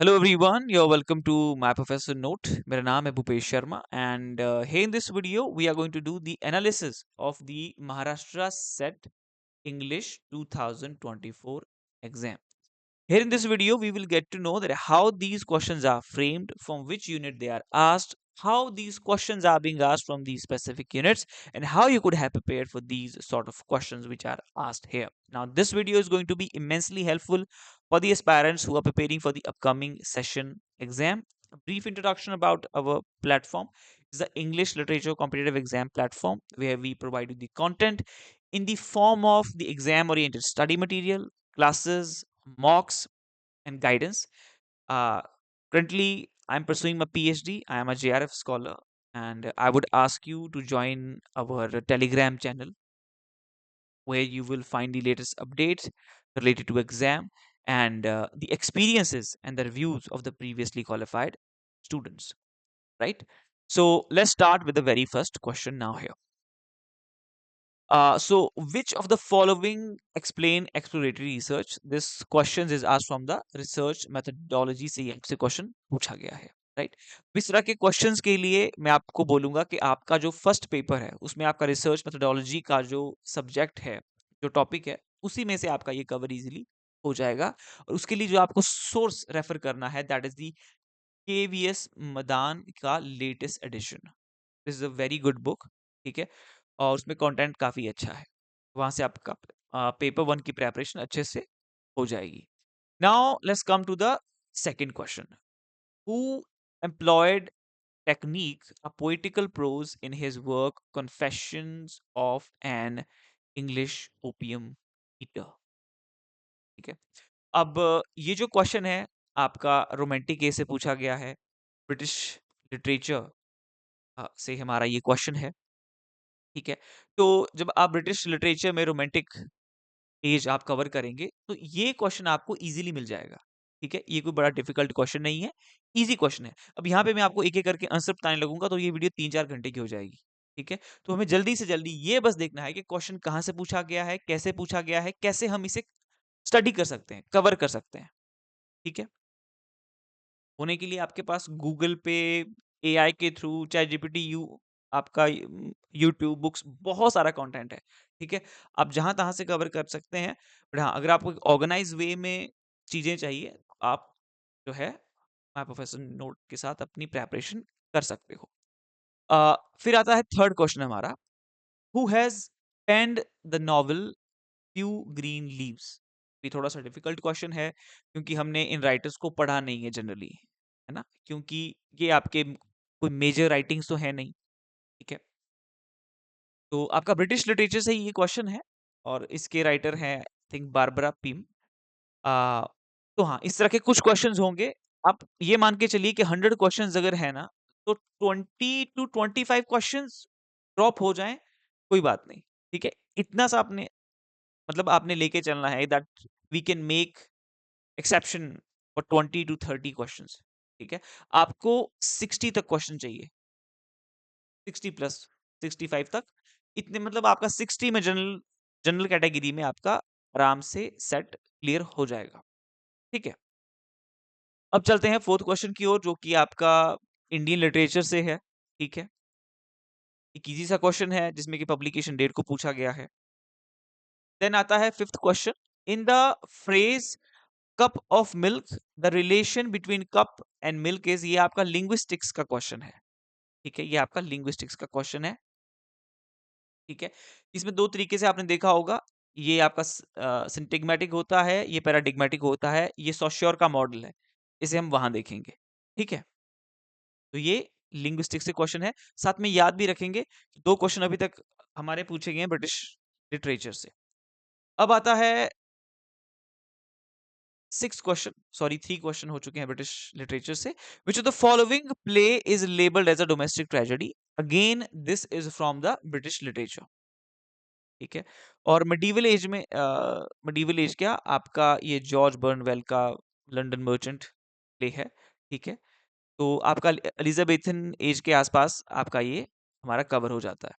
Hello everyone, you're welcome to my professor note. मेरा नाम है Bhupesh Sharma and here in this video we are going to do the analysis of the Maharashtra set English 2024 exam. Here in this video, we will get to know that how these questions are framed, from which unit they are asked, how these questions are being asked from these specific units, and how you could have prepared for these sort of questions which are asked here. Now, this video is going to be immensely helpful for the aspirants who are preparing for the upcoming session exam. A brief introduction about our platform is the English Literature Competitive Exam platform, where we provide you the content in the form of the exam oriented study material, classes, mocks, and guidance. Uh, Currently, I'm pursuing my PhD. I am a JRF scholar, and I would ask you to join our Telegram channel where you will find the latest updates related to exam and the experiences and the reviews of the previously qualified students. Right. So let's start with the very first question now here. So, which of the following explain exploratory research? This questions is asked from the research methodology से ये आपसे question पूछा गया है, right? इस तरह के questions के लिए मैं आपको बोलूंगा कि आपका जो फर्स्ट पेपर है उसमें आपका रिसर्च मेथोडोलॉजी का जो सब्जेक्ट है, जो टॉपिक है, उसी में से आपका ये कवर इजीली हो जाएगा। और उसके लिए जो आपको सोर्स रेफर करना है that is the KVS Madan का latest edition. This is a very good book, ठीक है, और उसमें कंटेंट काफी अच्छा है। वहां से आपका पेपर वन की प्रेपरेशन अच्छे से हो जाएगी। Now let's come to the second question. Who employed technique a poetical prose in his work Confessions of an English Opium Eater? ठीक है, अब ये जो क्वेश्चन है आपका रोमांटिक ए से पूछा गया है। ब्रिटिश लिटरेचर से हमारा ये क्वेश्चन है, ठीक है। तो जब आप ब्रिटिश लिटरेचर में रोमांटिक एज आप कवर करेंगे तो ये क्वेश्चन आपको इजीली मिल जाएगा, ठीक है। ये कोई बड़ा डिफिकल्ट क्वेश्चन नहीं है, इजी क्वेश्चन है। अब यहाँ पे मैं आपको एक एक करके आंसर बताने लगूंगा तो ये वीडियो 3-4 घंटे की हो जाएगी, ठीक है। तो हमें जल्दी से जल्दी ये बस देखना है कि क्वेश्चन कहाँ से पूछा गया है, कैसे पूछा गया है, कैसे हम इसे स्टडी कर सकते हैं, कवर कर सकते हैं, ठीक है। होने के लिए आपके पास गूगल पे, एआई के थ्रू, चैट जीपीटी, आपका यूट्यूब, बुक्स, बहुत सारा कंटेंट है, ठीक है। आप जहाँ तहाँ से कवर कर सकते हैं। बट हाँ, अगर आपको ऑर्गेनाइज वे में चीजें चाहिए तो आप जो है माय प्रोफेशनल नोट के साथ अपनी प्रेपरेशन कर सकते हो। फिर आता है थर्ड क्वेश्चन हमारा। Who has penned the novel few green leaves? ये थोड़ा सा डिफिकल्ट क्वेश्चन है क्योंकि हमने इन राइटर्स को पढ़ा नहीं है जनरली, है ना, क्योंकि ये आपके कोई मेजर राइटिंग्स तो है नहीं, ठीक है। तो आपका ब्रिटिश लिटरेचर से ही ये क्वेश्चन है और इसके राइटर हैं आई थिंक बारबरा पिम। आ, तो हाँ, इस तरह के कुछ क्वेश्चंस होंगे। आप ये मान के चलिए कि 100 क्वेश्चंस अगर है ना, तो 20 to 25 क्वेश्चंस ड्रॉप हो जाएं, कोई बात नहीं, ठीक है। इतना सा आपने मतलब आपने लेके चलना है that we can make exception for 20 to 30 questions, ठीक है। आपको 60 तक क्वेश्चन चाहिए, 60 प्लस 65 तक, इतने मतलब आपका 60 में जनरल जनरल कैटेगरी में आपका आराम से सेट क्लियर हो जाएगा, ठीक है। अब चलते हैं फोर्थ क्वेश्चन की ओर, जो कि आपका इंडियन लिटरेचर से है, ठीक है। एक इजी सा क्वेश्चन है जिसमें कि पब्लिकेशन डेट को पूछा गया है। देन आता है fifth question. In the phrase cup of milk the relation between cup and milk is, ये आपका लिंग्विस्टिक्स का क्वेश्चन है, ठीक है। ये आपका लिंग्विस्टिक्स का क्वेश्चन है, ठीक है। इसमें दो तरीके से आपने देखा होगा, ये आपका सिंटेगमेटिक होता है, ये पैराडिग्मेटिक होता है, ये सॉश्योर का मॉडल है, इसे हम वहां देखेंगे, ठीक है। तो ये लिंग्विस्टिक्स से क्वेश्चन है। साथ में याद भी रखेंगे कि दो क्वेश्चन अभी तक हमारे पूछे गए हैं ब्रिटिश लिटरेचर से। अब आता है सिक्स क्वेश्चन, सॉरी 3 क्वेश्चन हो चुके हैं ब्रिटिश लिटरेचर से। Which of the following play is labelled as a domestic tragedy? Again this is from the British literature, ठीक है। और मिडीवल एज में मिडीवल एज क्या आपका, ये जॉर्ज बर्नवेल का लंदन मर्चेंट प्ले है, ठीक है। तो आपका एलिजाबेथन एज के आसपास आपका ये हमारा कवर हो जाता है,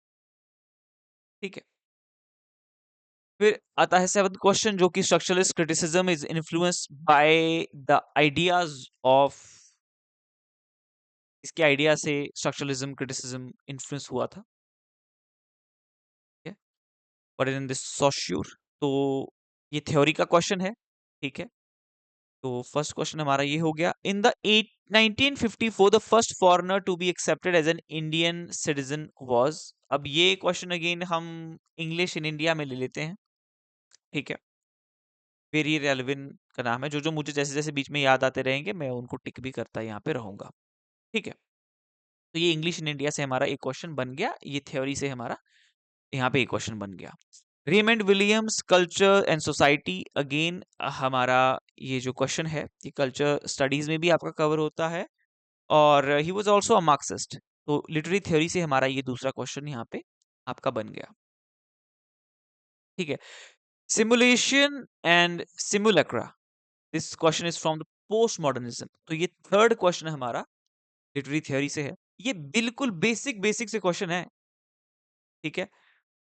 ठीक है। फिर आता है सेवंथ क्वेश्चन, जो कि structuralist criticism is influenced by the ideas of, इसके आइडिया से स्ट्रक्चरलिज्म क्रिटिसिज्म इन्फ्लुएंस हुआ था, ठीक है, but in this so sure. तो ये थ्योरी का क्वेश्चन है, ठीक है। तो फर्स्ट क्वेश्चन हमारा ये हो गया। In the 1954 the first foreigner to be accepted as an Indian citizen was. अब ये क्वेश्चन अगेन हम इंग्लिश इन इंडिया में ले लेते हैं, ठीक है। वेरी रेलेवेंट का नाम है, जो जो मुझे जैसे जैसे बीच में याद आते रहेंगे मैं उनको टिक भी करता यहाँ पे रहूंगा, ठीक है। तो ये इंग्लिश इन इंडिया से हमारा एक क्वेश्चन बन गया, ये थ्योरी से हमारा यहाँ पे एक क्वेश्चन बन गया। Raymond Williams culture and society, again हमारा ये जो क्वेश्चन है ये कल्चर स्टडीज में भी आपका कवर होता है, और he was also a Marxist. तो लिटरेरी थ्योरी से हमारा ये दूसरा क्वेश्चन यहाँ पे आपका बन गया, ठीक है। Simulation and simulacra, this question is from the post modernism. तो ये थर्ड क्वेश्चन हमारा लिटरेरी थ्योरी से है। ये बिल्कुल बेसिक बेसिक से क्वेश्चन है, ठीक है।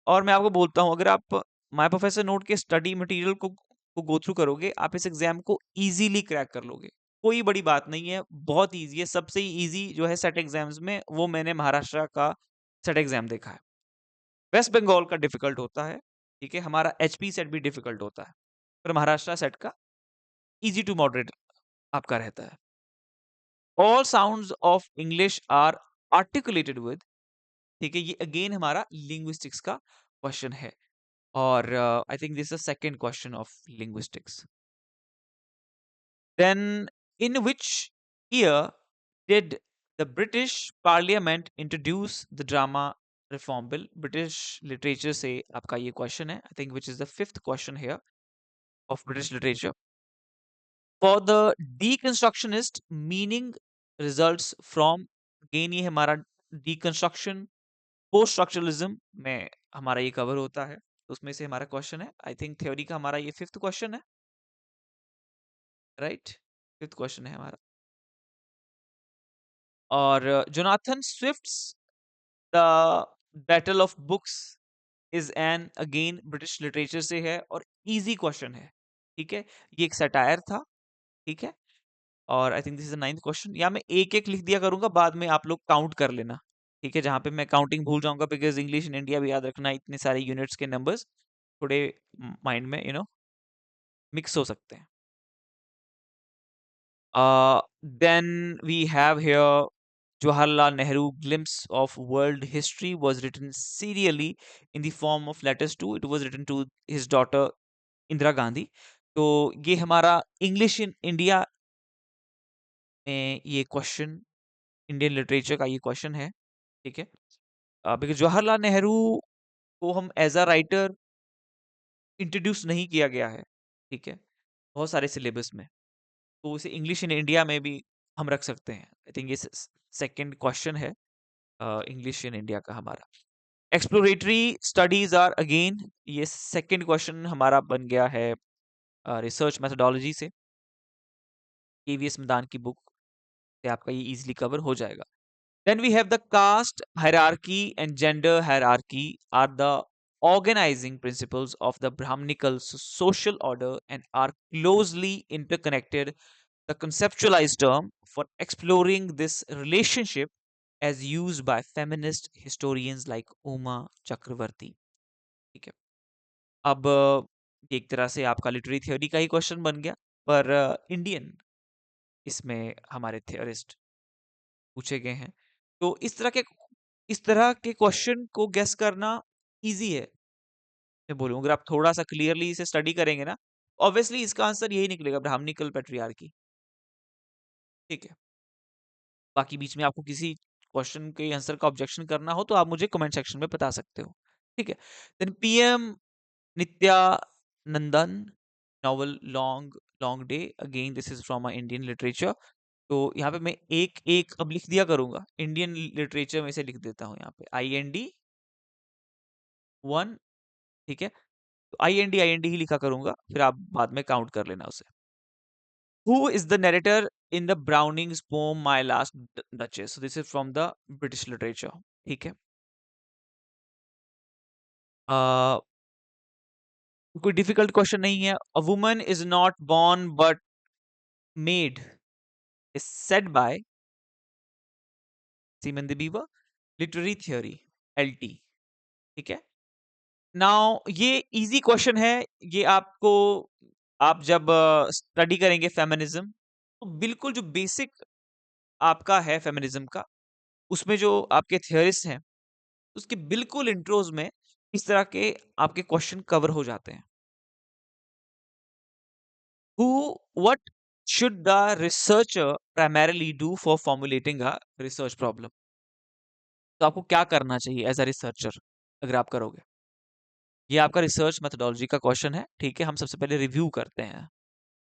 और मैं आपको बोलता हूं, अगर आप माय प्रोफेसर नोट के स्टडी मटेरियल को गो थ्रू करोगे, आप इस एग्जाम को इजीली क्रैक कर लोगे। कोई बड़ी बात नहीं है, बहुत इजी है। सबसे इजी जो है सेट एग्जाम्स में, वो मैंने महाराष्ट्र का सेट एग्जाम देखा है। वेस्ट बंगाल का डिफिकल्ट होता है, ठीक है, हमारा एचपी सेट भी डिफिकल्ट होता है, पर महाराष्ट्र सेट का इजी टू मॉडरेट आपका रहता है। All sounds of English are articulated with, ठीक है, ये अगेन हमारा लिंग्विस्टिक्स का क्वेश्चन है, और I think this is second question of linguistics. Then in which year did the British parliament introduce the drama reform bill? British literature से आपका ये क्वेश्चन है, I think which is the fifth question here of British literature. For the deconstructionist meaning results from, again ये हमारा deconstruction post structuralism में हमारा ये cover होता है, तो उसमें से हमारा क्वेश्चन है, आई थिंक थ्योरी का हमारा ये फिफ्थ क्वेश्चन है, राइट, फिफ्थ क्वेश्चन है हमारा। और Jonathan Swift's the battle of books is an, again British literature से है और इजी क्वेश्चन है, ठीक है। ये एक सटायर था, ठीक है। और I think this is the ninth question. या मैं एक एक लिख दिया करूंगा, बाद में आप लोग काउंट कर लेना, ठीक है, जहां पे मैं काउंटिंग भूल जाऊंगा, बिकॉज इंग्लिश इन इंडिया भी याद रखना, इतने सारे यूनिट्स के नंबर्स थोड़े माइंड में मिक्स हो सकते हैं। Then we have here Jawaharlal Nehru glimpse of world history was written serially in the form of letters to, it was written to his daughter Indira Gandhi। तो ये हमारा English in India में ये question, Indian literature का ये question है, ठीक है। बिकॉज जवाहरलाल नेहरू को हम एज अ राइटर इंट्रोड्यूस नहीं किया गया है, ठीक है, बहुत सारे सिलेबस में, तो इसे इंग्लिश इन इंडिया में भी हम रख सकते हैं। आई थिंक ये सेकंड क्वेश्चन है इंग्लिश इन इंडिया का हमारा। एक्सप्लोरेटरी स्टडीज आर, अगेन ये सेकंड क्वेश्चन हमारा बन गया है रिसर्च मेथोडोलॉजी से, केवीएस मैदान की बुक से आपका ये इजीली कवर हो जाएगा। Then we have the caste hierarchy and gender hierarchy are the organizing principles of the Brahminical social order and are closely interconnected. The conceptualized term for exploring this relationship as used by feminist historians like Uma Chakravarti, ठीक है। अब एक तरह से आपका literary theory का ही question बन गया, पर इंडियन इसमें हमारे थियोरिस्ट पूछे गए हैं। तो इस तरह के क्वेश्चन को गेस करना इजी है, मैं बोलूँ, अगर आप थोड़ा सा क्लियरली इसे स्टडी करेंगे ना, ऑब्वियसली इसका आंसर यही निकलेगा, ब्राह्मणिकल पेट्रियार्की, ठीक है। बाकी बीच में आपको किसी क्वेश्चन के आंसर का ऑब्जेक्शन करना हो तो आप मुझे कमेंट सेक्शन में बता सकते हो, ठीक है। Then PM Nithyanandan novel long long day, again this is from Indian literature. तो यहाँ पे मैं एक एक अब लिख दिया करूंगा, इंडियन लिटरेचर में से लिख देता हूँ यहाँ पे IND 1, ठीक है। तो आई एन डी ही लिखा करूंगा, फिर आप बाद में काउंट कर लेना उसे। Who is the narrator in the Browning's poem My Last Duchess? So this is from the British literature, ठीक है। कोई डिफिकल्ट क्वेश्चन नहीं है. A woman is not born but made is said bye semen the beaver. Literary theory, LT. ठीक है. Now ये easy question है. ये आपको, आप जब स्टडी करेंगे फेमिनिज्म, तो बिल्कुल जो बेसिक आपका है फेमिनिज्म का, उसमें जो आपके थियरिस्ट हैं, उसके बिल्कुल इंट्रोज में इस तरह के आपके क्वेश्चन कवर हो जाते हैं. Who what should the researcher primarily do for formulating a research problem. तो आपको क्या करना चाहिए एज अ रिसर्चर अगर आप करोगे. ये आपका रिसर्च मेथोडोलॉजी का क्वेश्चन है. ठीक है, हम सबसे पहले रिव्यू करते हैं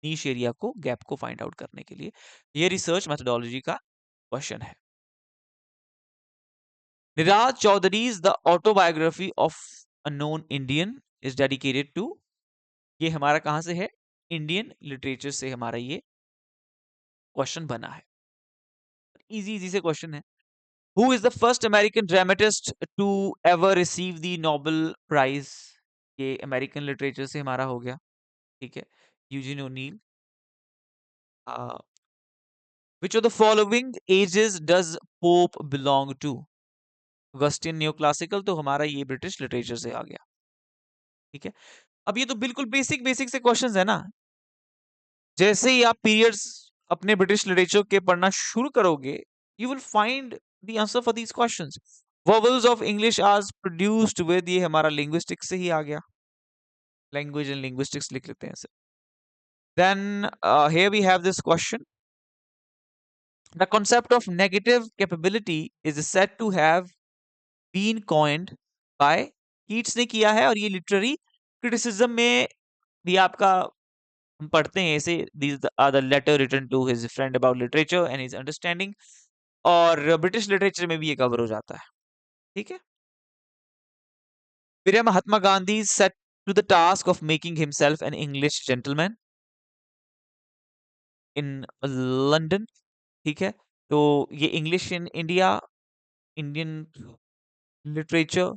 नीश एरिया को, गैप को फाइंड आउट करने के लिए. ये रिसर्च मेथोडोलॉजी का क्वेश्चन है. Nirad Chaudhuri's the autobiography of a known Indian is dedicated to. ये हमारा कहां से है, इंडियन लिटरेचर से हमारा ये क्वेश्चन बना है. इजी इजी से क्वेश्चन है. Who is the first American dramatist to ever receive the Nobel prize. ये अमेरिकन लिटरेचर से हमारा हो गया. ठीक है. Eugene O'Neill. Which of the following ages does Pope belong to? Augustan neoclassical, तो हमारा ये ब्रिटिश लिटरेचर से आ गया. ठीक है. अब ये तो बिल्कुल बेसिक बेसिक से क्वेश्चंस है ना. जैसे ही आप पीरियड्स अपने ब्रिटिश लिटरेचर के पढ़ना शुरू करोगे, you will find the answer for these questions. Verbals of English आज प्रोड्यूस्ड विद, ये हमारा लिंग्विस्टिक्स से ही आ गया. लैंग्वेज एंड लिंग्विस्टिक्स लिख लेते हैं इसे. Then here we have this question. The concept of negative capability is said to have been coined by Keats ने किया है. और ये लिटरेरी क्रिटिसिज्म में भी आपका, हम पढ़ते हैं ऐसे, these are the letter written to his friend about literature and his understanding. और ब्रिटिश लिटरेचर में भी ये कवर हो जाता है. ठीक है. फिर Mahatma Gandhi set to the task of making himself an English gentleman in London. ठीक है. तो ये English in India, Indian literature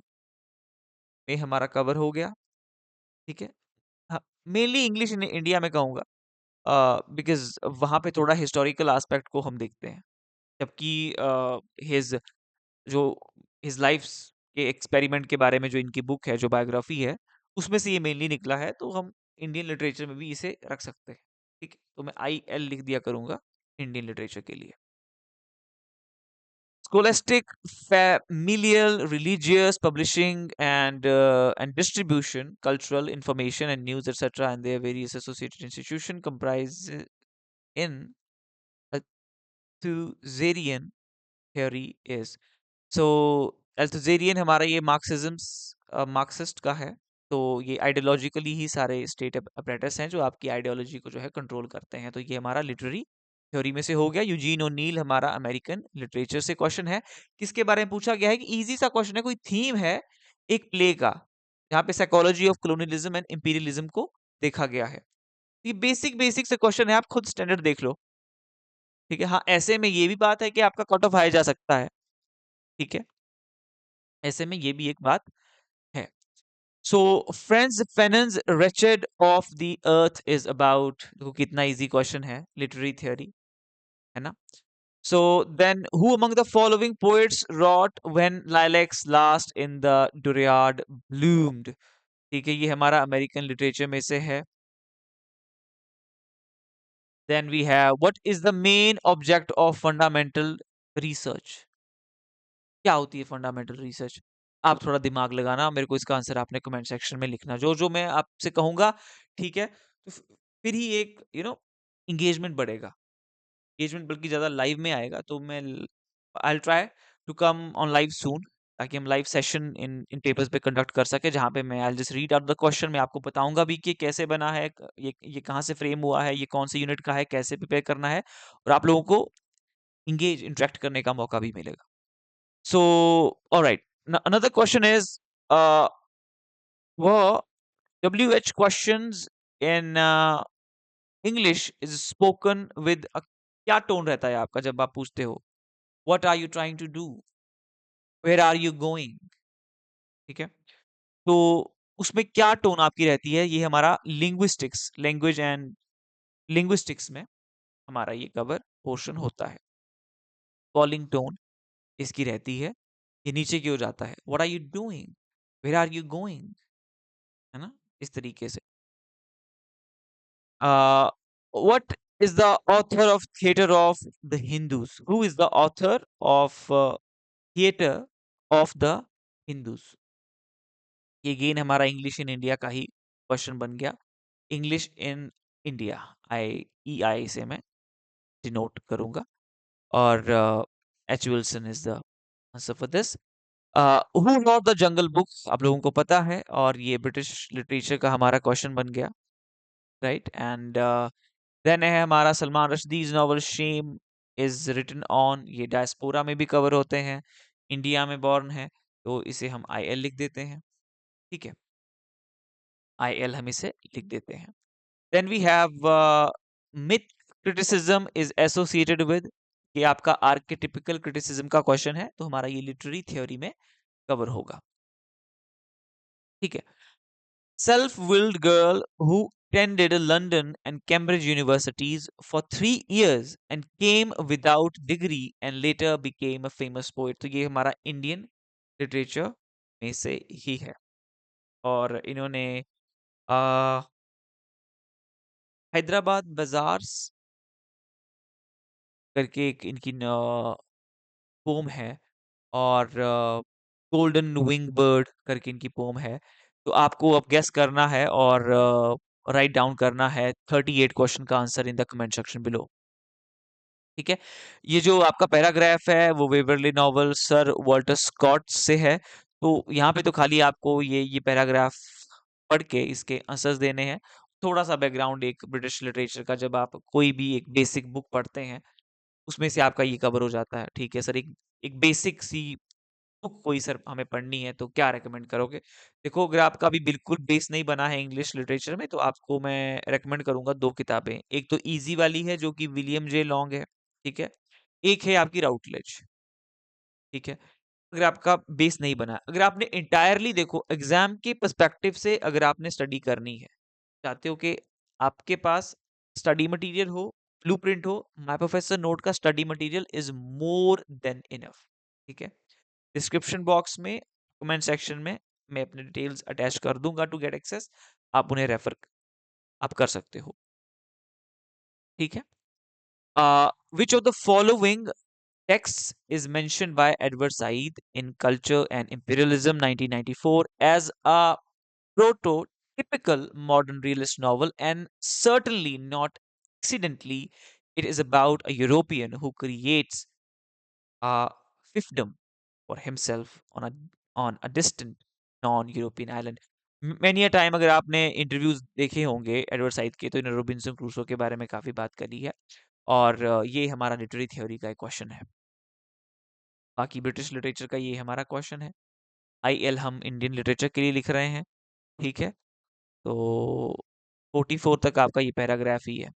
में हमारा कवर हो गया. ठीक है. हाँ, मेनली इंग्लिश इन इंडिया में कहूंगा, बिकॉज वहां पे थोड़ा हिस्टोरिकल एस्पेक्ट को हम देखते हैं. जबकि हिज जो हिज लाइफ के एक्सपेरिमेंट के बारे में जो इनकी बुक है, जो बायोग्राफी है, उसमें से ये मेनली निकला है. तो हम इंडियन लिटरेचर में भी इसे रख सकते हैं. ठीक है. तो मैं IL लिख दिया करूंगा इंडियन लिटरेचर के लिए. Scholastic, familial, religious, publishing, and distribution, cultural, information, and news, etc., and their various associated institution comprise in Althusserian theory is. So Althusserian हमारा ये मार्क्सिस्ट का है. तो ये आइडियोलॉजिकली ही सारे स्टेट अपरेटस हैं जो आपकी आइडियोलॉजी को जो है कंट्रोल करते हैं. तो ये हमारा लिटरेरी थ्योरी में से हो गया. यूजीन ओनील हमारा अमेरिकन लिटरेचर से क्वेश्चन है. किसके बारे में पूछा गया है, कि इजी सा क्वेश्चन है. कोई थीम है एक प्ले का, जहाँ पे psychology of colonialism and imperialism को देखा गया है. ये बेसिक बेसिक से क्वेश्चन है, आप खुद स्टैंडर्ड देख लो. ठीक है. हाँ, ऐसे में ये भी बात है कि आपका कट ऑफ आया जा सकता है. ठीक है. ऐसे में ये भी एक बात है. So friends Fanon's wretched of the earth is about. देखो कितना इजी क्वेश्चन है, लिटरेरी थियोरी है ना. So then, who among the following poets wrote when lilacs last in the dooryard bloomed? ठीक है, ये हमारा अमेरिकन लिटरेचर में से है. Then we have, what is the main object of fundamental research? क्या होती है फंडामेंटल रिसर्च? आप थोड़ा दिमाग लगाना, मेरे को इसका आंसर आपने कमेंट सेक्शन में लिखना, जो जो मैं आपसे कहूंगा. ठीक है. तो फिर ही एक इंगेजमेंट बढ़ेगा. एंगेजमेंट बल्कि ज़्यादा लाइव में आएगा. तो मैं I will try to come on live soon, ताकि हम लाइव सेशन इन इन पेपर्स पे कंडक्ट कर सके, जहाँ पे मैं I just read out the question. मैं आपको बताऊंगा भी कि कैसे बना है, ये कहाँ से फ्रेम हुआ है, ये कौन से यूनिट का है, कैसे प्रिपेयर करना है, और आप लोगों को इंगेज इंटरेक्ट करने का मौका भी मिलेगा. So alright, another question is, uh, were WH questions in English is spoken with a, क्या टोन रहता है आपका जब आप पूछते हो, what are you trying to do, where are you going. ठीक है. तो उसमें क्या टोन आपकी रहती है, ये हमारा लिंग्विस्टिक्स, लैंग्वेज एंड लिंग्विस्टिक्स में हमारा ये कवर पोर्शन होता है। कॉलिंग टोन इसकी रहती है, ये नीचे की ओर जाता है, what are you doing, where are you going, है ना, इस तरीके से। What is the author of theatre of the Hindus, who is the author of theatre of the Hindus. ये अगेन हमारा इंग्लिश इन इंडिया का ही क्वेश्चन बन गया। इंग्लिश इन इंडिया, आई से मैं डिनोट करूंगा, और H Wilson is the answer for this. Who wrote the jungle book, आप लोगों को पता है, और ये ब्रिटिश लिटरेचर का हमारा क्वेश्चन बन गया, राइट। एंड देन है हमारा Salman Rushdie's novel shame is written on, ये डायस्पोरा में भी कवर होते हैं, इंडिया में बॉर्न है, तो इसे हम आई एल लिख देते हैं, ठीक है, आई एल हम इसे लिख देते हैं। Then we have myth criticism is associated with, ये आपका आर्केटिपिकल क्रिटिसिज्म का क्वेश्चन है, तो हमारा ये लिटरेरी थ्योरी में कवर होगा, ठीक है। Self willed girl who attended London and Cambridge universities for 3 years and came without degree and later became a famous poet, तो ये हमारा इंडियन लिटरेचर में से ही है। और इन्होंने आ, हैदराबाद बाजार्स करके एक इनकी पोम है, और गोल्डन विंग बर्ड करके इनकी पोम है। तो आपको अब गेस करना है और राइट डाउन करना है 38 क्वेश्चन का answer in the comment section below, ठीक है। ये जो आपका पैराग्राफ है वो Waverley novel Sir Walter Scott से है, तो यहाँ पे तो खाली आपको ये पैराग्राफ पढ़ के इसके आंसर्स देने हैं। थोड़ा सा बैकग्राउंड एक ब्रिटिश लिटरेचर का, जब आप कोई भी एक बेसिक बुक पढ़ते हैं उसमें से आपका ये कवर हो जाता है, ठीक है सर। एक एक बेसिक सी बुक कोई सर हमें पढ़नी है तो क्या रेकमेंड करोगे? देखो, अगर आपका अभी बिल्कुल बेस नहीं बना है इंग्लिश लिटरेचर में, तो आपको मैं रेकमेंड करूंगा दो किताबें। एक तो इजी वाली है जो कि विलियम जे लॉन्ग है, ठीक है। एक है आपकी राउटलेज, ठीक है। अगर आपका बेस नहीं बना, अगर आपने इंटायरली देखो एग्जाम के पर्सपेक्टिव से, अगर आपने स्टडी करनी है, चाहते हो कि आपके पास स्टडी मटेरियल हो, ब्लूप्रिंट हो, माय प्रोफेसर नोट का study material is more than enough, ठीक है। डिस्क्रिप्शन बॉक्स में, कमेंट सेक्शन में मैं अपने डिटेल्स अटैच कर दूंगा टू गेट एक्सेस, आप उन्हें रेफर आप कर सकते हो, ठीक है। विच of the following texts is mentioned by Edward Said in Culture and Imperialism 1994 as a prototypical modern realist novel, and certainly not accidentally it is about a European who creates a fiefdom for himself on a distant non-European island. Many a time अगर आपने interviews देखे होंगे Edward side के, तो इन्होंने Robinson Crusoe के बारे में काफी बात करी है, और ये हमारा लिटरेरी थ्योरी का एक क्वेश्चन है। बाकी ब्रिटिश लिटरेचर का ये हमारा क्वेश्चन है, आई एल हम इंडियन लिटरेचर के लिए लिख रहे हैं, ठीक है। तो 44 तक आपका ये पैराग्राफ ही है,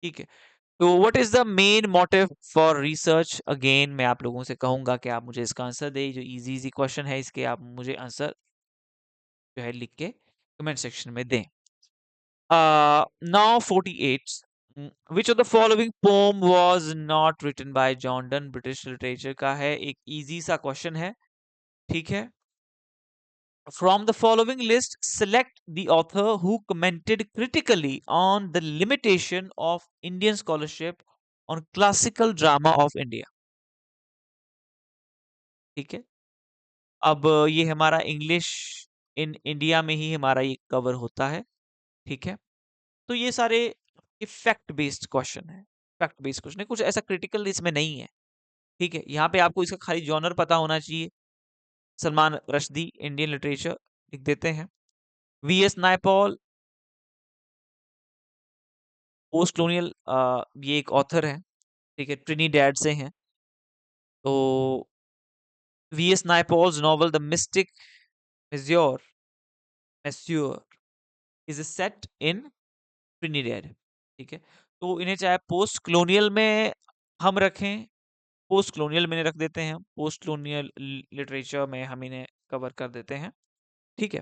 ठीक है। तो what is the main motive for research, again मैं आप लोगों से कहूंगा कि आप मुझे इसका आंसर दें, जो इजी इजी क्वेश्चन है इसके आप मुझे आंसर जो है लिख के कमेंट सेक्शन में दें। Now 48, which of the following poem was not written by John Donne, British literature का है, एक इजी सा क्वेश्चन है, ठीक है। From the following list, select the author who commented critically on the limitation of Indian scholarship on classical drama of India, ठीक है। अब ये हमारा इंग्लिश इन इंडिया में ही हमारा ये कवर होता है, ठीक है। तो ये सारे फैक्ट बेस्ड क्वेश्चन है, फैक्ट बेस्ड क्वेश्चन है, कुछ ऐसा क्रिटिकल इसमें नहीं है, ठीक है। यहाँ पे आपको इसका खाली जॉनर पता होना चाहिए, सलमान रश्दी इंडियन लिटरेचर लिख देते हैं। V S Naipaul post colonial ये एक ऑथर है, ठीक है, ट्रिनिडैड से हैं। तो V S Naipaul's novel the mystic masseur masseur is set in Trinidad, ठीक है। तो इन्हें चाहे पोस्ट colonial में हम रखें, पोस्ट colonial में रख देते हैं, पोस्ट colonial लिटरेचर में हम इन्हें कवर कर देते हैं, ठीक है।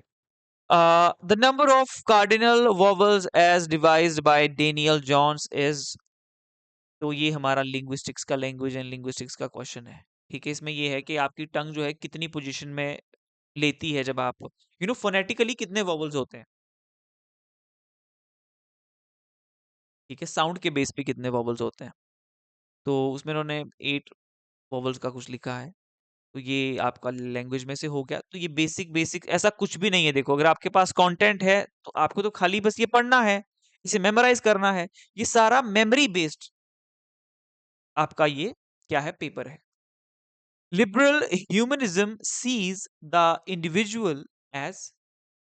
The number of cardinal vowels as devised by Daniel Johns is, तो ये हमारा लिंग्विस्टिक्स का लैंग्वेज एंड लिंग्विस्टिक्स का क्वेश्चन है। ठीक है, इसमें ये है कि आपकी टंग जो है कितनी पोजीशन में लेती है जब आप फोनेटिकली कितने वॉवल्स होते हैं। ठीक है, साउंड के बेस पे कितने वॉवल्स होते हैं। तो उसमें उन्होंने 8 वॉवल्स का कुछ लिखा है। तो ये आपका लैंग्वेज में से हो गया। तो ये बेसिक बेसिक ऐसा कुछ भी नहीं है। देखो, अगर आपके पास कंटेंट है तो आपको तो खाली बस ये पढ़ना है, इसे मेमोराइज करना है। ये सारा मेमोरी बेस्ड आपका ये क्या है, पेपर है। Liberal humanism sees the individual as,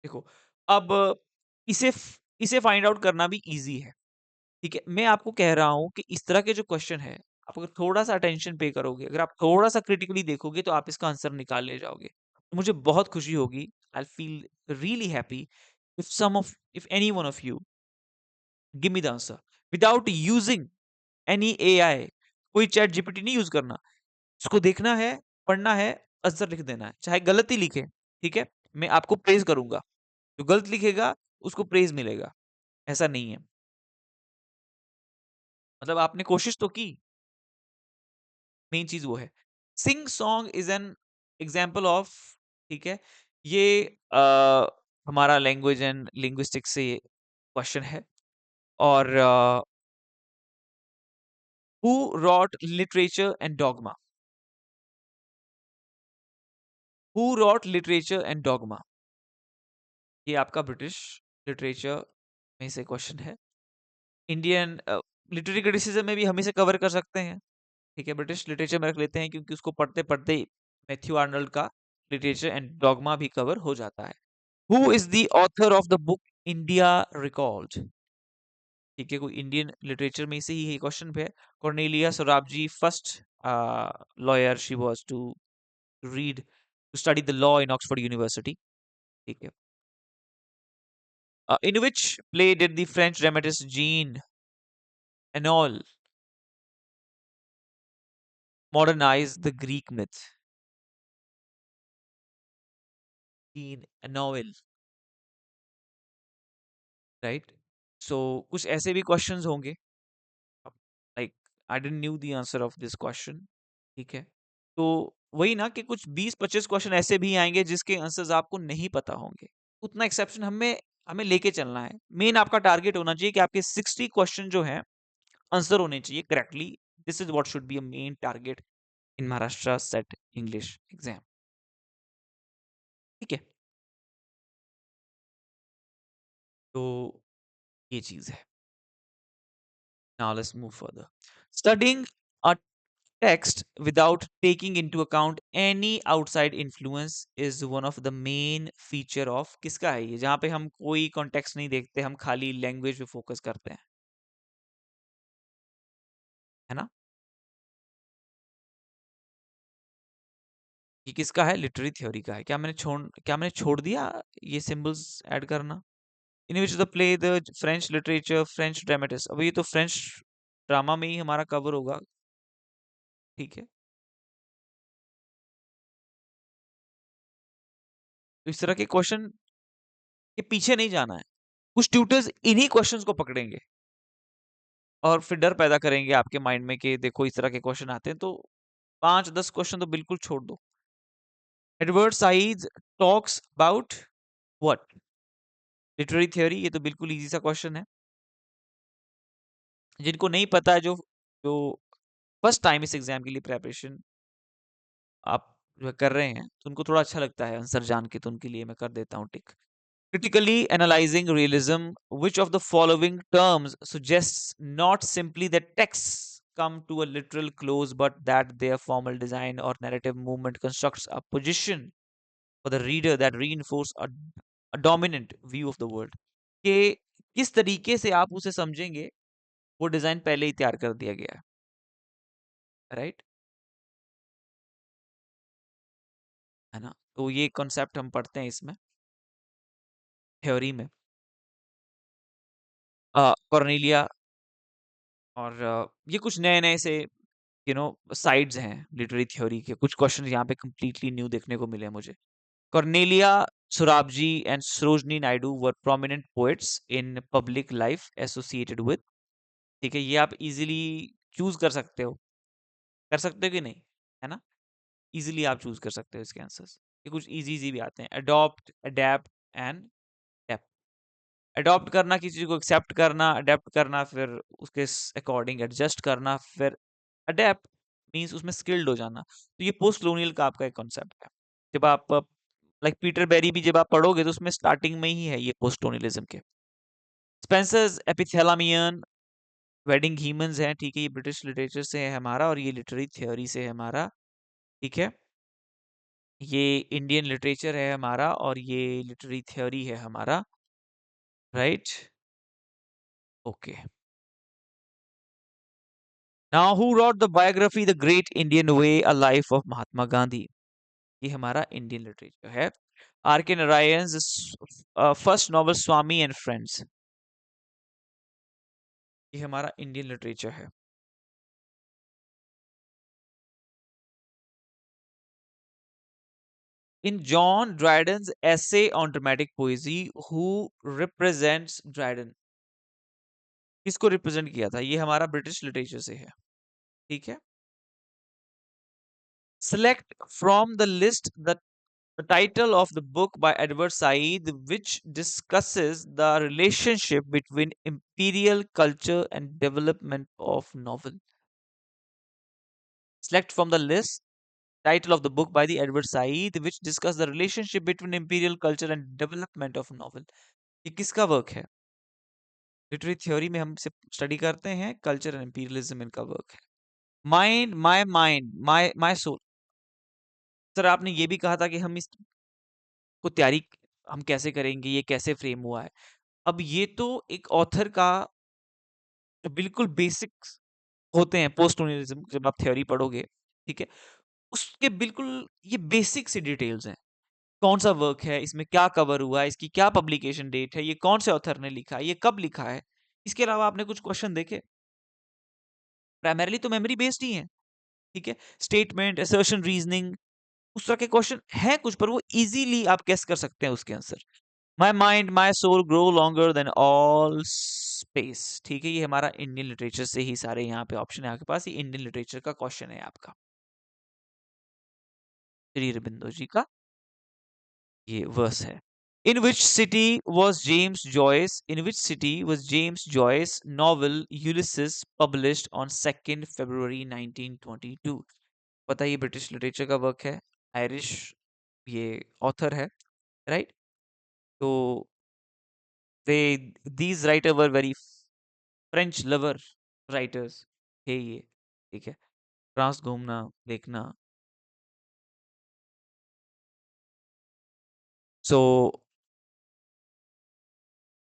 देखो, अब इसे इसे फाइंड आउट करना भी इजी है। ठीक है, मैं आपको कह रहा हूं कि इस तरह के जो क्वेश्चन है, आप अगर थोड़ा सा अटेंशन पे करोगे, अगर आप थोड़ा सा क्रिटिकली देखोगे तो आप इसका आंसर निकाल ले जाओगे। तो मुझे बहुत खुशी होगी, I feel really happy if any one of you give me the answer without using any AI. कोई चैट जीपीटी नहीं यूज करना, उसको देखना है, पढ़ना है, आंसर लिख देना है, चाहे गलत ही लिखे। ठीक है, मैं आपको प्रेज करूंगा, जो गलत लिखेगा उसको प्रेज मिलेगा, ऐसा नहीं है। मतलब आपने कोशिश तो की, मेन चीज वो है। Sing song is an example of, ठीक है, ये हमारा लैंग्वेज एंड लिंग्विस्टिक्स से क्वेश्चन है। और who rot literature and dogma, who rot literature and dogma, ये आपका ब्रिटिश लिटरेचर में से क्वेश्चन है। इंडियन लिटरेरी क्रिटिसिज्म में भी हम इसे कवर कर सकते हैं। ठीक है, ब्रिटिश लिटरेचर में रख लेते हैं क्योंकि उसको पढ़ते पढ़ते मैथ्यू आर्नल्ड का लिटरेचर एंड डॉगमा भी कवर हो जाता है। Who is the author of the book India recalled, ठीक है, कोई इंडियन लिटरेचर में से ही है क्वेश्चन पे। Cornelia Sorabji first lawyer she was to read to study the law in Oxford University. ठीक है, in which play did the French dramatist Jean Anouilh modernize the Greek myth? Jean Anouilh, right? So कुछ ऐसे भी questions होंगे, like I didn't knew the answer of this question. ठीक है, तो वही ना कि कुछ 20-25 क्वेश्चन ऐसे भी आएंगे जिसके आंसर्स आपको नहीं पता होंगे। उतना एक्सेप्शन हमें हमें लेके चलना है। मेन आपका टारगेट होना चाहिए कि आपके 60 क्वेश्चन जो हैं आंसर होने चाहिए correctly. This is what should be a main target in Maharashtra set English exam. ठीक है, तो ये चीज है। Now let's move further. Studying a text without taking into account any outside influence is one of the main feature of, किसका है ये, जहां पे हम कोई कॉन्टेक्स्ट नहीं देखते, हम खाली लैंग्वेज पे फोकस करते हैं, है ना। ये किसका है, लिटरेरी थ्योरी का है। क्या मैंने छोड़ दिया ये सिंबल्स ऐड करना। In which the play the French literature French dramatist, अब ये तो फ्रेंच ड्रामा में ही हमारा कवर होगा। ठीक है, तो इस तरह के क्वेश्चन के पीछे नहीं जाना है। कुछ ट्यूटर्स इन्हीं क्वेश्चंस को पकड़ेंगे और फिर डर पैदा करेंगे आपके माइंड में कि देखो इस तरह के क्वेश्चन आते हैं, तो 5-10 क्वेश्चन तो बिल्कुल छोड़ दो। Edward side talks about what, literary theory, ये तो बिल्कुल इजी सा क्वेश्चन है। जिनको नहीं पता है, जो जो फर्स्ट टाइम इस एग्जाम के लिए प्रेपरेशन आप जो है कर रहे हैं, तो उनको थोड़ा अच्छा लगता है आंसर जान के, तो उनके लिए मैं कर देता हूँ टिक। Critically analyzing realism, which of the following terms suggests not simply that texts come to a literal close, but that their formal design or narrative movement constructs a position for the reader that reinforce a dominant view of the world? कि किस तरीके से आप उसे समझेंगे, वो design पहले ही तैयार कर दिया गया है, राइट, है ना। तो ये कॉन्सेप्ट हम पढ़ते हैं इसमें थ्योरी में, कॉर्नेलिया। और ये कुछ नए नए से साइड्स हैं लिटरेरी थ्योरी के। कुछ क्वेश्चन यहाँ पे कंप्लीटली न्यू देखने को मिले मुझे। Cornelia Surabji and Sarojini Naidu were prominent poets in public life associated with. ठीक है, ये आप इजीली चूज कर सकते हो, कर सकते हो कि नहीं, है ना? इजीली आप चूज कर सकते हो इसके आंसर्स। ये कुछ इजी इजी भी आते हैं, adopt, adapt and depth. Adopt करना, किसी चीज को एक्सेप्ट करना, अडेप्ट करना, फिर उसके अकॉर्डिंग एडजस्ट करना, फिर अडेप्ट मींस उसमें स्किल्ड हो जाना। तो ये पोस्ट colonial का आपका एक कॉन्सेप्ट है। जब आप लाइक पीटर बेरी भी जब आप पढ़ोगे तो उसमें स्टार्टिंग में ही है ये पोस्ट colonialism के। स्पेंसर्स एपिथैलामियन वेडिंग ह्यूमंस हैं, ठीक है, ये ब्रिटिश लिटरेचर से है हमारा, और ये लिटरेरी थ्योरी से है हमारा, ठीक है। ये इंडियन लिटरेचर है हमारा, और ये लिटरेरी थ्योरी है हमारा, right? Okay. Now who wrote the biography the great Indian way a life of Mahatma Gandhi? ये हमारा इंडियन लिटरेचर है। R K Narayan first novel Swami and friends, ये हमारा इंडियन लिटरेचर है। In John Dryden's essay on dramatic poesy, who represents Dryden? किसको represent किया था? ये हमारा ब्रिटिश लिटरेचर से है, ठीक है। Select from the list the title of the book by Edward Said which discusses the relationship between imperial culture and development of novel. Select from the list title of the book by the Edward Said which discuss the relationship between imperial culture and development of novel. ये किसका work है? Literary theory में हम से study करते हैं, culture and imperialism इनका work है। माइंड माय सोल, सर आपने ये भी कहा था कि हम इसको तैयारी हम कैसे करेंगे, ये कैसे फ्रेम हुआ है। अब ये तो एक ऑथर का बिल्कुल बेसिक्स होते हैं पोस्ट colonialism, जब आप थ्योरी पढ़ोगे, ठीक है, उसके बिल्कुल ये बेसिक से डिटेल्स हैं। कौन सा वर्क है, इसमें क्या कवर हुआ है, इसकी क्या पब्लिकेशन डेट है, ये कौन से ऑथर ने लिखा है, ये कब लिखा है। इसके अलावा आपने कुछ क्वेश्चन देखे, प्राइमरीली तो मेमोरी बेस्ड ही है, ठीक है। स्टेटमेंट, असर्शन, रीजनिंग, उस तरह के क्वेश्चन हैं कुछ, पर वो इजीली आप गेस कर सकते हैं उसके answer. My mind my soul grow longer than all space, ठीक है, ये हमारा इंडियन लिटरेचर से ही सारे यहाँ पे ऑप्शन है आपके पास, ये इंडियन लिटरेचर का क्वेश्चन है आपका, श्री अरबिंदो जी का ये वर्स है। In which city was James Joyce? In which city was James Joyce novel Ulysses published on 2nd February 1922? पता है ये ब्रिटिश लिटरेचर का वर्क है, आयरिश ये ऑथर है, राइट? तो these writer were very French lover writers थे ये, ठीक है। फ्रांस घूमना, देखना। So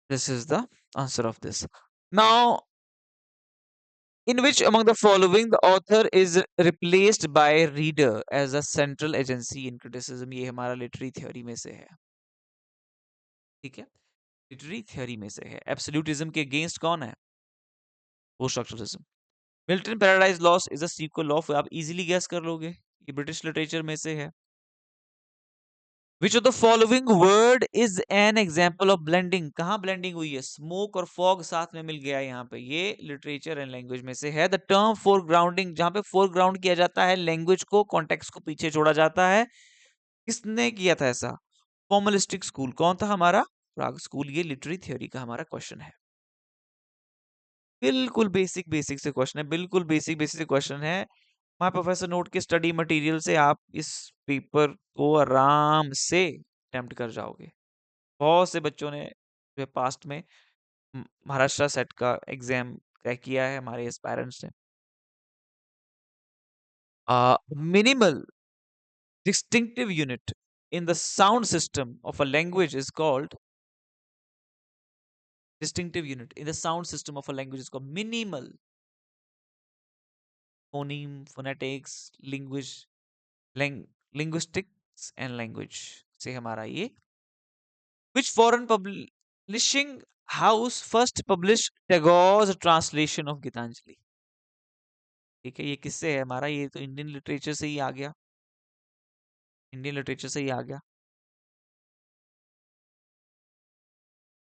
this is the answer of this. Now, in which among the following the author is replaced by reader as a central agency in criticism? ये हमारा literary theory में से है, ठीक है, लिटरेरी थ्योरी में से है। एब्सोल्यूटिज्म के अगेंस्ट कौन है? Post structuralism. Milton Paradise Lost is a sequel of, आप इजीली गैस कर लोगे, ये ब्रिटिश लिटरेचर में से है। Which of the following word is an example of blending? कहाँ blending हुई है? Smoke और fog साथ में मिल गया यहाँ पे, ये literature and language में से है। The term foregrounding, जहाँ पे foreground किया जाता है language को, context को पीछे छोड़ा जाता है, किसने किया था ऐसा? Formalistic school, कौन था हमारा? प्राग स्कूल। ये लिटरेरी थ्योरी का हमारा क्वेश्चन है। बिल्कुल बेसिक बेसिक से क्वेश्चन है, बिल्कुल बेसिक बेसिक से क्वेश्चन है। माय प्रोफेसर नोट के स्टडी मटेरियल से आप इस पेपर को आराम से अटेम्प्ट कर जाओगे। बहुत से बच्चों ने जो है पास्ट में महाराष्ट्र सेट का एग्जाम क्रैक किया है, हमारे एस्पायरेंट्स ने। Minimal distinctive unit in the sound system of a language is called distinctive unit in the sound system of a language is called minimal phoneme phonetics language linguistics and language से हमारा ये which foreign publishing house first published Tagore's translation of Gitanjali? ठीक है, ये किससे है हमारा? ये तो इंडियन लिटरेचर से ही आ गया, इंडियन लिटरेचर से ही आ गया।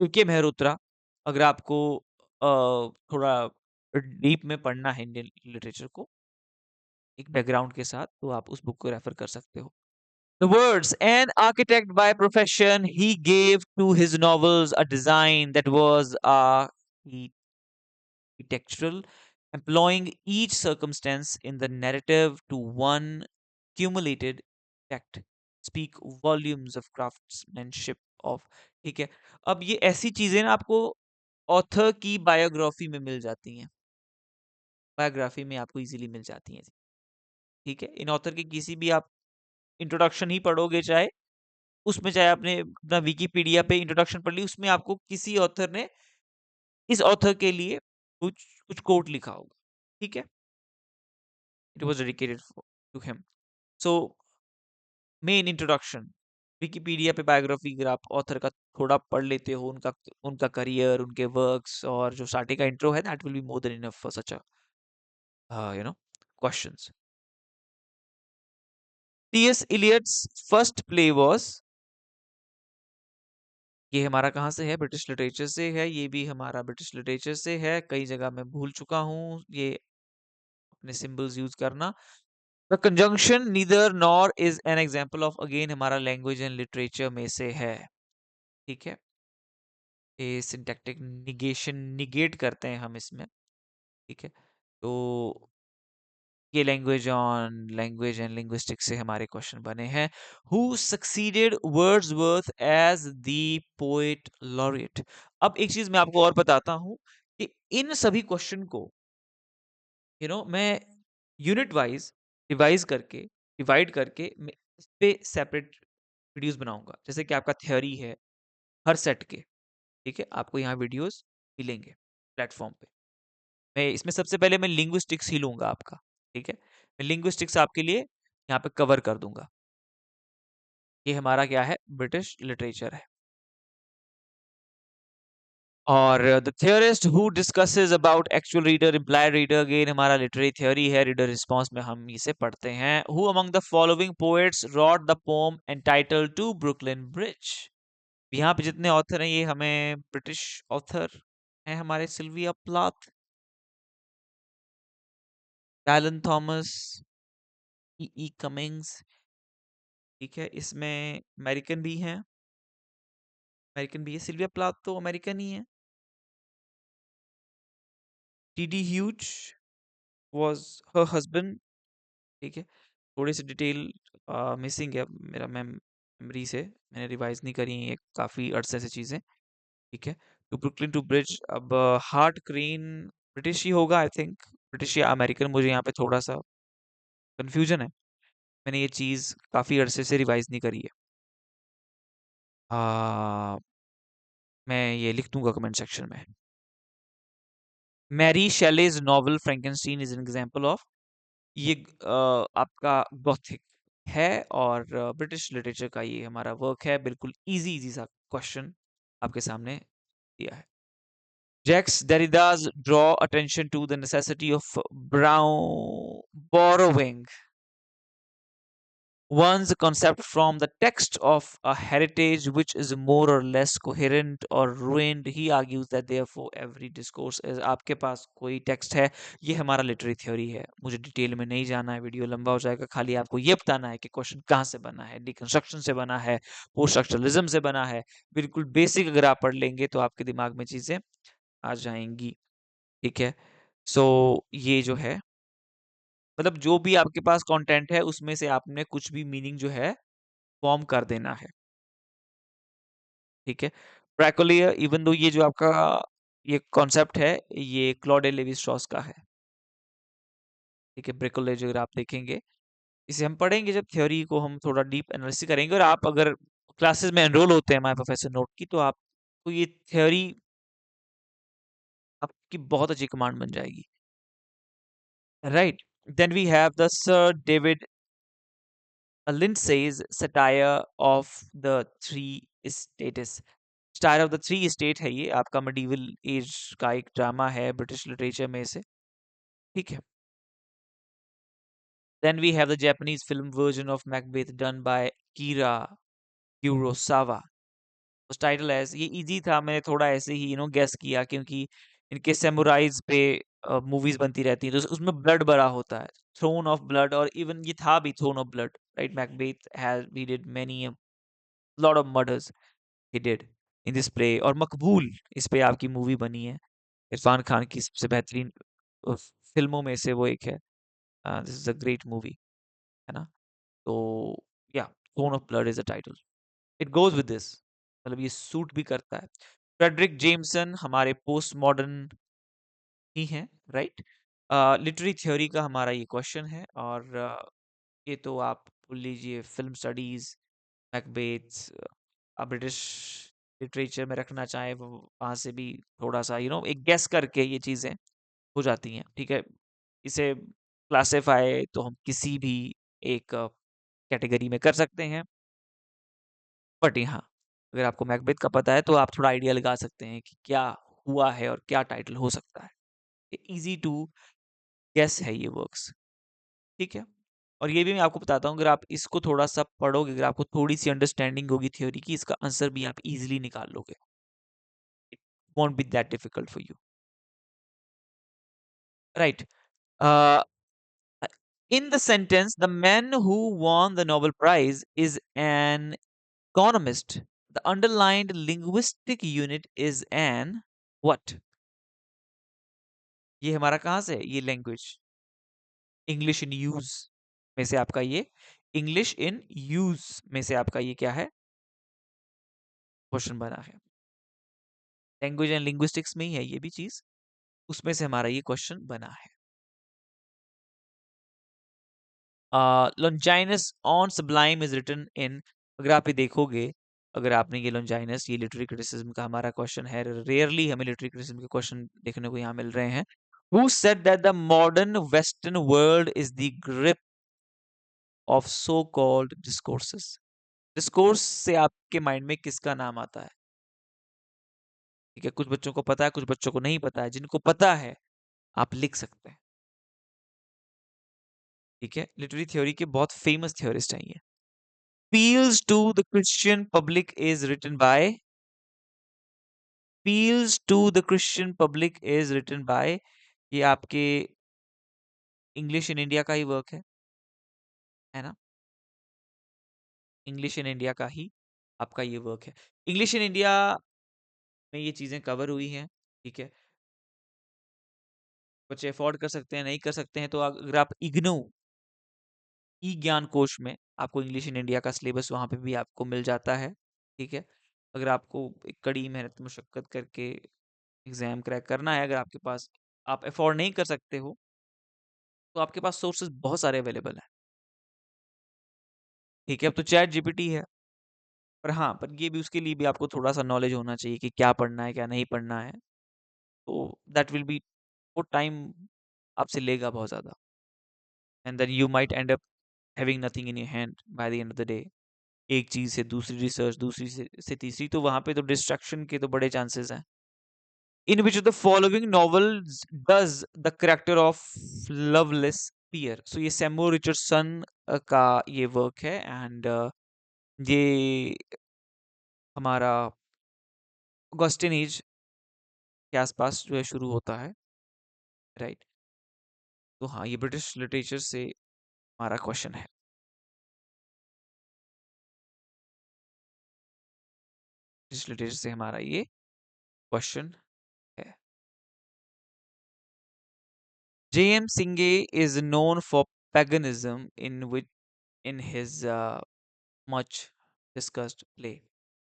के मेहरोत्रा, अगर आपको थोड़ा डीप में पढ़ना है इंडियन लिटरेचर को एक बैकग्राउंड के साथ, तो आप उस बुक को रेफर कर सकते हो। The words, an architect by profession, he gave to his novels a design that was architectural, employing each circumstance in the narrative to one cumulated effect. Speak volumes of craftsmanship of, ठीक है। अब ये ऐसी चीजें ना आपको author की biography में मिल जाती हैं, बायोग्राफी में आपको इजीली मिल जाती हैं, ठीक है। इन ऑथर की किसी भी आप इंट्रोडक्शन ही पढ़ोगे, चाहे उसमें, चाहे आपने अपना विकिपीडिया पे इंट्रोडक्शन पढ़ ली, उसमें आपको किसी ऑथर ने इस ऑथर के लिए कुछ कुछ कोट लिखा होगा, ठीक है। It was dedicated to him. So main introduction, Wikipedia पे बायोग्राफी अगर आप ऑथर का थोड़ा पढ़ लेते हो, उनका उनका करियर, उनके वर्क्स और जो स्टार्टिंग का इंट्रो है, that will be more than enough for such a questions. T S Eliot's first play was, ये हमारा कहाँ से है? ब्रिटिश लिटरेचर से है। ये भी हमारा ब्रिटिश लिटरेचर से है। कई जगह मैं भूल चुका हूँ ये अपने सिंबल्स यूज करना। The conjunction neither nor is an example of, again हमारा लैंग्वेज एंड लिटरेचर में से है, ठीक है। ये सिंटैक्टिक निगेशन, निगेट करते हैं हम इसमें, ठीक है। तो ये लैंग्वेज एंड लिंग्विस्टिक्स से हमारे क्वेश्चन बने हैं। Who succeeded Wordsworth as the poet laureate. अब एक चीज मैं आपको और बताता हूं कि इन सभी क्वेश्चन को मैं यूनिट वाइज डिवाइज करके डिवाइड करके मैं इस पे सेपरेट वीडियोस बनाऊंगा। जैसे कि आपका थ्योरी है हर सेट के, ठीक है, आपको यहाँ वीडियोस मिलेंगे प्लेटफॉर्म पे। मैं इसमें सबसे पहले मैं लिंग्विस्टिक्स ही लूंगा आपका, ठीक है। मैं लिंग्विस्टिक्स आपके लिए यहाँ पे कवर कर दूंगा। ये हमारा क्या है? ब्रिटिश लिटरेचर है। और the theorist who discusses about actual reader implied reader, again हमारा लिटरेरी थ्योरी है। रीडर रिस्पॉन्स में हम इसे पढ़ते हैं। Who among the following poets wrote the poem entitled to Brooklyn Bridge. यहाँ पे जितने ऑथर हैं ये हमें ब्रिटिश ऑथर हैं हमारे। सिल्विया प्लाथ, एलन थॉमस, ई कमिंग्स, ठीक है। इसमें अमेरिकन भी हैं, अमेरिकन भी है। सिल्विया प्लाथ तो अमेरिकन ही है। T huge was her husband, ठीक है। थोड़ी सी डिटेल मिसिंग है मेरा मेमोरी से, मैंने रिवाइज नहीं करी है काफ़ी अरसे से चीज़ें, ठीक है। टू ब्रुकलिन टू ब्रिज, अब हार्ट क्रेन ब्रिटिश ही होगा आई थिंक, ब्रिटिश या अमेरिकन, मुझे यहाँ पे थोड़ा सा कंफ्यूजन है। मैंने ये चीज़ काफ़ी अरसे से रिवाइज नहीं करी है। मैं ये लिख दूंगा कमेंट सेक्शन में। Mary Shelley's novel Frankenstein is an example of, ये आपका गॉथिक है और ब्रिटिश लिटरेचर का ये हमारा वर्क है। बिल्कुल इजी इजी सा क्वेश्चन आपके सामने दिया है। Jacques Derrida's draw attention to the necessity of brown borrowing one's concept from the text of a heritage which is more or less coherent or ruined. He argues that therefore every discourse is, आपके पास कोई text है, ये हमारा literary theory है। मुझे detail में नहीं जाना है, वीडियो लंबा हो जाएगा। खाली आपको ये बताना है कि क्वेश्चन कहाँ से बना है, डिकंस्ट्रक्शन से बना है, पोस्ट स्ट्रक्चरलिज्म से बना है। बिल्कुल बेसिक अगर आप पढ़ लेंगे तो आपके दिमाग में चीजें आ जाएंगी, ठीक है। सो ये जो है, मतलब जो भी आपके पास कंटेंट है उसमें से आपने कुछ भी मीनिंग जो है फॉर्म कर देना है, ठीक है। ब्रैकोलिया, इवन दो ये जो आपका ये कॉन्सेप्ट है ये क्लॉड लेवी स्ट्रॉस का है, ठीक है। ब्रैकोलिया अगर आप देखेंगे, इसे हम पढ़ेंगे जब थ्योरी को हम थोड़ा डीप एनालिसिस करेंगे। और आप अगर क्लासेस में एनरोल होते हैं हमारे प्रोफेसर नोट की, तो आपको ये थ्योरी आपकी बहुत अच्छी कमांड बन जाएगी, right. Then we have the sir David Lindsay's satire of the three states. Star of the three state है ये आपका मिडीवल एज का एक ड्रामा है ब्रिटिश लिटरेचर में से, ठीक है। Then we have the Japanese film version of Macbeth done by Akira Kurosawa, उस टाइटल एज ये इजी था, मैंने थोड़ा ऐसे ही गेस किया क्योंकि इनके सैमुराइज पे मूवीज बनती रहती हैं, तो उसमें ब्लड भरा होता है, थ्रोन ऑफ ब्लड, और इवन ये था भी throne of blood, right? Macbeth has he did many lot of murders he did in this play, और मकबूल इस पे आपकी मूवी बनी है, इरफान खान की सबसे बेहतरीन अ, फिल्मों में से वो एक है। This is a great movie, है ना? तो या throne of blood is a title, it goes with this, मतलब ये सूट भी करता है। फ्रेडरिक जेम्सन हमारे पोस्ट मॉडर्न ही हैं, राइट? लिटरेरी थ्योरी का हमारा ये क्वेश्चन है, और ये तो आप बोल लीजिए फिल्म स्टडीज, मैकबेथ, आप ब्रिटिश लिटरेचर में रखना चाहें वहाँ से भी थोड़ा सा एक गेस करके ये चीज़ें हो जाती हैं, ठीक है? इसे क्लासिफाई तो हम किसी भी एक कैटेगरी में कर सकते हैं, बट यहाँ अगर आपको मैकबेथ का पता है तो आप थोड़ा आइडिया लगा सकते हैं कि क्या हुआ है और क्या टाइटल हो सकता है। इजी टू गेस है ये वर्क्स, ठीक है? और ये भी मैं आपको बताता हूँ, अगर आप इसको थोड़ा सा पढ़ोगे, अगर आपको थोड़ी सी अंडरस्टैंडिंग होगी थ्योरी की, इसका आंसर भी आप इजीली निकाल लोगे, it won't be that difficult for you, right? In the sentence, the man who won the Nobel Prize is an economist. The underlined linguistic unit is an what? ये हमारा कहाँ से है? ये लैंग्वेज इंग्लिश इन यूज में से आपका ये इंग्लिश इन यूज में से आपका ये क्या है? क्वेश्चन बना है। लैंग्वेज एंड लिंग्विस्टिक्स में ही है ये भी चीज, उसमें से हमारा ये क्वेश्चन बना है। Longinus on sublime is written in, अगर आप ये देखोगे, अगर आपने ये लॉन्जाइनस, ये लिटरेरी क्रिटिसिज्म का हमारा क्वेश्चन है, रेयरली हमें लिटरेरी क्रिटिसिज्म के क्वेश्चन देखने को यहाँ मिल रहे हैं। Who said that the modern western world is the grip of so called discourses? Discourse से आपके माइंड में किसका नाम आता है? ठीक है, कुछ बच्चों को पता है, कुछ बच्चों को नहीं पता है, जिनको पता है आप लिख सकते हैं, ठीक है? लिटरेरी थ्योरी के बहुत फेमस थ्योरिस्ट हैं ये। Appeals to the Christian public is written by, Appeals to the Christian public is written by, ये आपके इंग्लिश इन इंडिया का ही वर्क है ना? इंग्लिश इन इंडिया का ही आपका ये वर्क है। इंग्लिश इन इंडिया में ये चीजें कवर हुई हैं, ठीक है? बच्चे अफोर्ड कर सकते हैं, नहीं कर सकते हैं, तो अगर आप इग्नू ई ज्ञान कोश में आपको इंग्लिश इन इंडिया का सिलेबस वहां पे भी आपको मिल जाता है, ठीक है? अगर आपको एक कड़ी मेहनत मुशक्कत करके एग्जाम क्रैक करना है, अगर आपके पास, आप अफोर्ड नहीं कर सकते हो, तो आपके पास सोर्सेज बहुत सारे अवेलेबल हैं, ठीक है? अब तो चैट जीपीटी है, पर हाँ, पर ये भी, उसके लिए भी आपको थोड़ा सा नॉलेज होना चाहिए कि क्या पढ़ना है क्या नहीं पढ़ना है, तो दैट विल बी, वो टाइम आपसे लेगा बहुत ज़्यादा, and then you might end up having nothing in your hand by the end of the day. एक चीज़ से दूसरी रिसर्च, दूसरी से तीसरी, तो वहां पे तो डिस्ट्रैक्शन के तो बड़े चांसेस हैं। In which of the following novels does the character of Lovelace appear? So ये सैमुअल रिचर्डसन का ये वर्क है, एंड ये हमारा ऑगस्टिन एज के आसपास जो है शुरू होता है, राइट? तो हाँ, ये ब्रिटिश लिटरेचर से हमारा क्वेश्चन है, ब्रिटिश लिटरेचर से हमारा ये क्वेश्चन है। J.M. Singe is known for paganism in which in his much discussed play.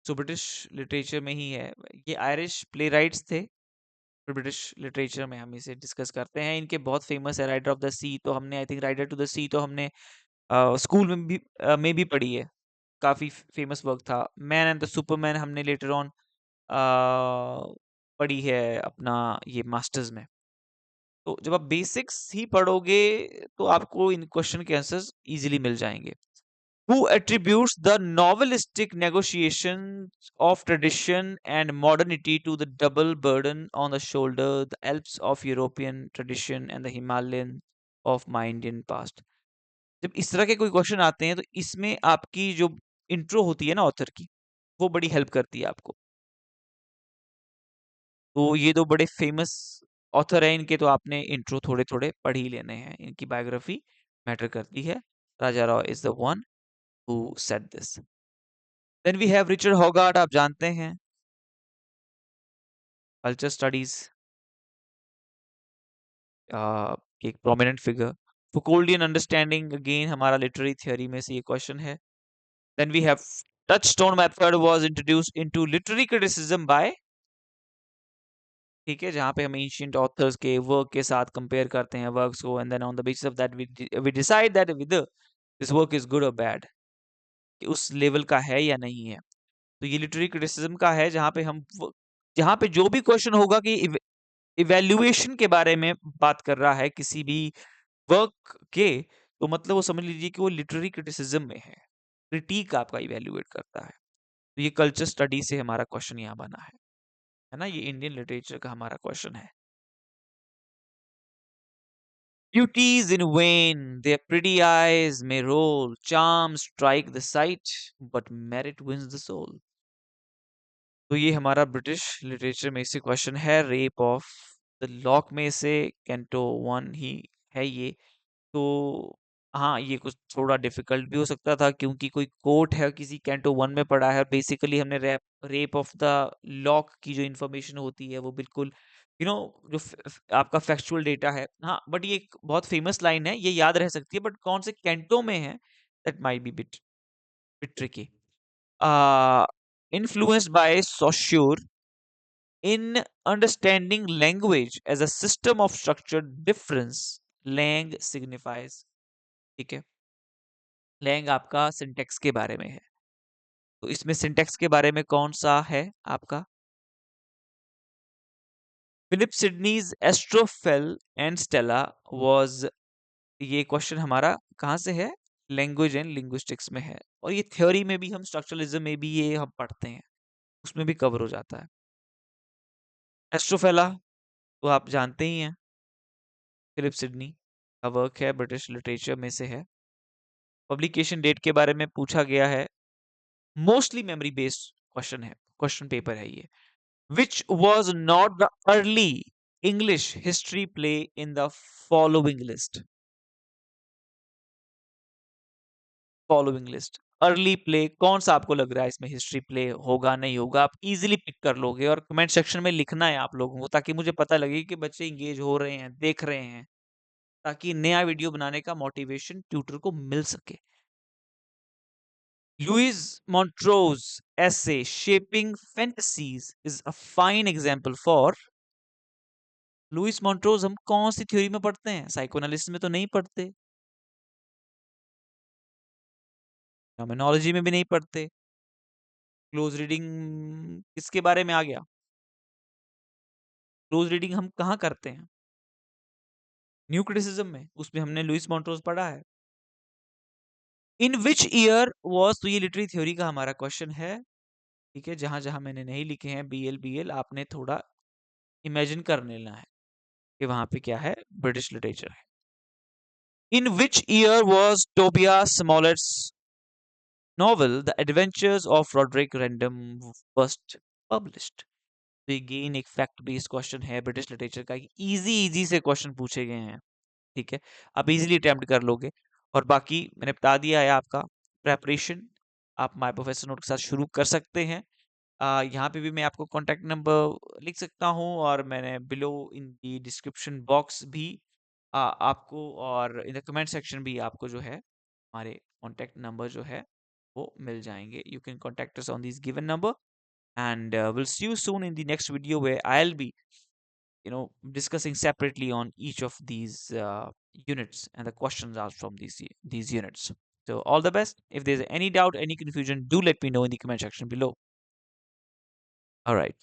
So British literature में ही है, ये आयरिश प्ले राइट्स थे, फिर ब्रिटिश लिटरेचर में हम इसे डिस्कस करते हैं। इनके बहुत फेमस है, राइडर ऑफ द सी, तो हमने I think rider to the sea तो हमने स्कूल में भी पढ़ी है, काफ़ी फेमस वर्क था। मैन एंड द सुपरमैन हमने लेटर ऑन पढ़ी है अपना ये मास्टर्स में। तो जब आप बेसिक्स ही पढ़ोगे तो आपको इन क्वेश्चन के आंसर्स इजीली मिल जाएंगे। Who attributes the novelistic negotiations of tradition and modernity to the double burden on the shoulder, the Alps of European tradition and the Himalayan of my Indian past? जब इस तरह के कोई question आते हैं तो इसमें आपकी जो इंट्रो होती है ना ऑथर की, वो बड़ी हेल्प करती है आपको। तो ये दो बड़े फेमस ऑथर हैं, इनके तो आपने इंट्रो थोड़े थोड़े पढ़ ही लेने हैं, इनकी बायोग्राफी मैटर करती है। Raja Rao is the one who said this. Then we have Richard Hoggart, आप जानते हैं, कल्चर स्टडीज एक prominent figure. Foucauldian understanding again हमारा लिटरेरी थ्योरी में से ये क्वेश्चन है। Then we have touchstone method was introduced into literary criticism by, ठीक है, जहाँ पे हम एंशिएंट ऑथर्स के वर्क के साथ कंपेयर करते हैं वर्क्स को, and then on the basis of that we decide that with this work is good और बैड, कि उस लेवल का है या नहीं है। तो ये लिटरेरी क्रिटिसिज्म का है, जहाँ पे हम जहाँ पे जो भी क्वेश्चन होगा कि इवेल्युएशन के बारे में बात कर रहा है किसी भी वर्क के, तो मतलब वो समझ लीजिए कि वो लिटरेरी क्रिटिसिज्म में है, क्रिटिक आपका इवेल्युएट करता है। तो ये कल्चर स्टडी से हमारा क्वेश्चन यहाँ बना है ना, ये इंडियन लिटरेचर का हमारा क्वेश्चन है। Beauties in vain, their pretty eyes may roll, charms strike the sight, but merit wins the soul. तो ये हमारा ब्रिटिश लिटरेचर में से क्वेश्चन है, रेप ऑफ द लॉक में से कैंटो 1 ही है ये। तो हाँ, ये कुछ थोड़ा डिफिकल्ट भी हो सकता था, क्योंकि कोई कोट है किसी कैंटो 1 में पढ़ा है, बेसिकली हमने रेप ऑफ द लॉक की जो इन्फॉर्मेशन होती है वो बिल्कुल जो आपका फैक्चुअल डेटा है, हाँ, बट ये एक बहुत फेमस लाइन है, ये याद रह सकती है, बट कौन से कैंटो में है that might be bit bit tricky. Influenced by Saussure in understanding language as a system of structured difference, lang signifies, ठीक है, lang आपका सिंटेक्स के बारे में है। तो इसमें सिंटेक्स के बारे में कौन सा है आपका? Philip Sidney's Astrophel and Stella was, ये क्वेश्चन हमारा कहाँ से है? लैंग्वेज एंड लिंग्विस्टिक्स में है, और ये थ्योरी में भी हम, स्ट्रक्चरलिज्म में भी ये हम पढ़ते हैं, उसमें भी कवर हो जाता है। एस्ट्रोफेला तो आप जानते ही हैं, फिलिप सिडनी का वर्क है, ब्रिटिश लिटरेचर में से है। पब्लिकेशन डेट के बारे में पूछा गया है, मोस्टली मेमोरी बेस्ड क्वेश्चन है, क्वेश्चन पेपर है ये। Which was not the early English history play in the following list? Following list early play कौन सा आपको लग रहा है इसमें हिस्ट्री प्ले होगा, नहीं होगा? आप इजीली पिक कर लोगे, और कमेंट सेक्शन में लिखना है आप लोगों को, ताकि मुझे पता लगे कि बच्चे इंगेज हो रहे हैं, देख रहे हैं, ताकि नया वीडियो बनाने का मोटिवेशन ट्यूटर को मिल सके। Louis Montrose essay Shaping Fantasies is a fine example for, Louis Montrose हम कौन सी थ्योरी में पढ़ते हैं? साइकोएनालिसिस में तो नहीं पढ़ते, टर्मिनोलॉजी में भी नहीं पढ़ते। क्लोज रीडिंग किसके बारे में आ गया? क्लोज रीडिंग हम कहाँ करते हैं? न्यू क्रिटिसिज्म में, उसमें हमने लुइस मॉन्ट्रोज पढ़ा है। इन विच ईयर वॉज, तो ये लिटरेरी थ्योरी का हमारा क्वेश्चन है, ठीक है, जहां जहां मैंने नहीं लिखे हैं BL आपने थोड़ा इमेजिन कर लेना है कि वहां पे क्या है, ब्रिटिश लिटरेचर है। In which year was Tobias Smollett's novel The Adventures of Roderick Random first published? तो अगेन एक फैक्ट बेस्ड क्वेश्चन है ब्रिटिश लिटरेचर का, इजी इजी से क्वेश्चन पूछे गए हैं, ठीक है, आप इजीली अटेम्प्ट कर लोगे। और बाकी मैंने बता दिया है आपका प्रेपरेशन, आप माय प्रोफेसर नोट के साथ शुरू कर सकते हैं। यहाँ पे भी मैं आपको कॉन्टैक्ट नंबर लिख सकता हूँ, और मैंने below in the description box भी आपको, और इन द कमेंट सेक्शन भी आपको जो है हमारे कॉन्टैक्ट नंबर जो है वो मिल जाएंगे। You can contact us on this given number, and we'll see you soon in the next video where I'll be discussing separately on each of these units and the questions asked from these units. So all the best. If there's any doubt, any confusion, do let me know in the comment section below. All right.